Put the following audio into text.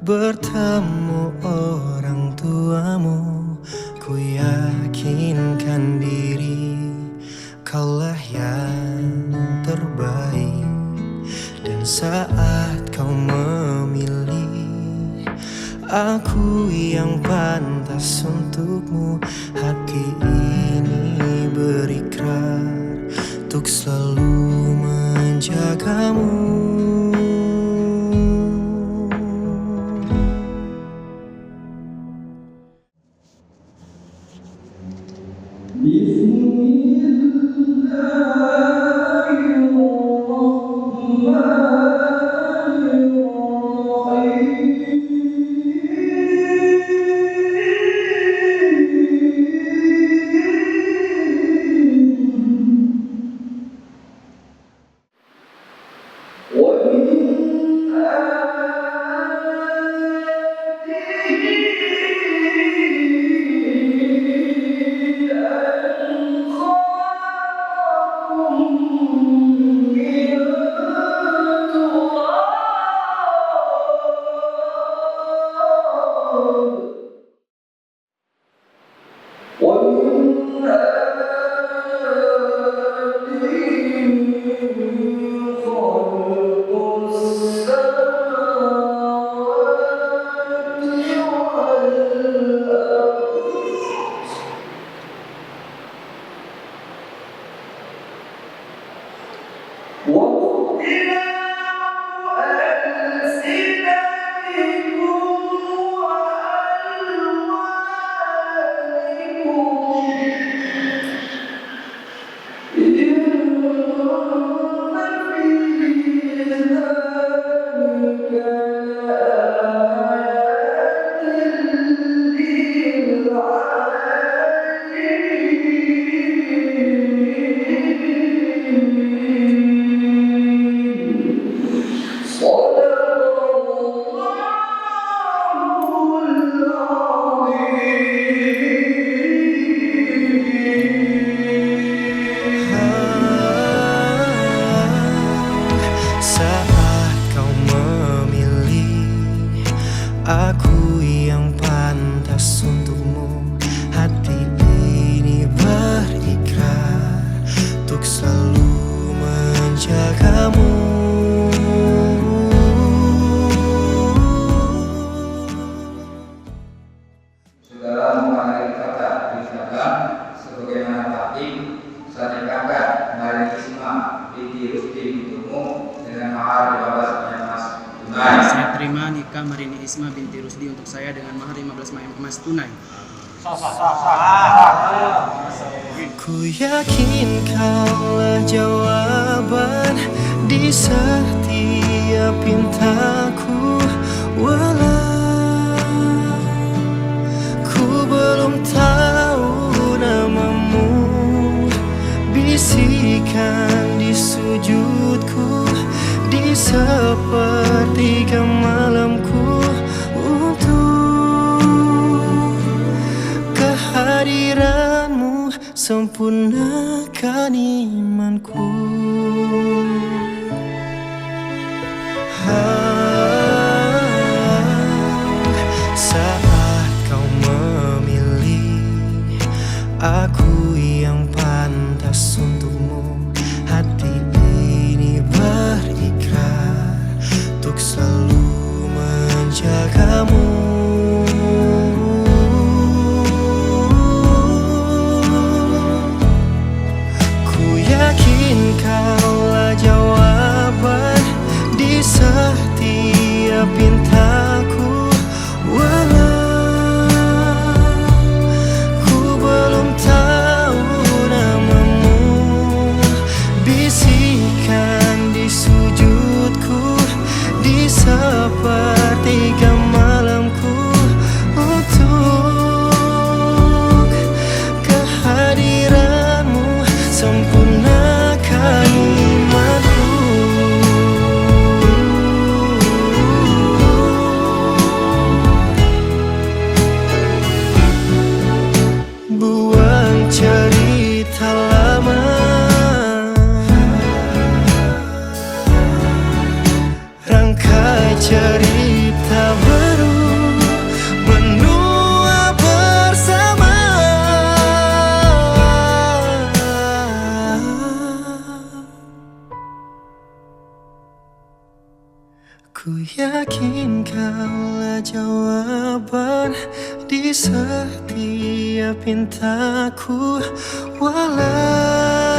bertemu orang tuamu. Ku yakinkan diri kaulah yang terbaik. Dan saat kau memilih aku yang pantas untukmu, hati ini berikrar untuk selalu menjagamu. Saat kau memilih aku yang pantas untukmu, hati ini berikrar untuk selalu menjagamu. Saudara menghadiri kata diucapkan sebagaimana takdim saat nikahkan Mari Isma binti Rusdi untukmu dengan mahar 15 mayang emas tunai. Saya terima nikah Marini Isma binti Rusdi untuk saya dengan mahar 15 mayang emas tunai. Ku yakin kaulah jawaban di setiap pintaku, walau ku belum tahu namamu. Bisikan di sujudku di sepertiga malamku untuk kehadiranmu sempurnakan imanku. Saat kau memilih aku yang pantas untukmu, hati ini berikrar untuk selalu menjagamu. Ku yakin kaulah jawaban di setiap pintaku, walau ku belum tahu yakin kaulah jawaban di setiap pintaku, walau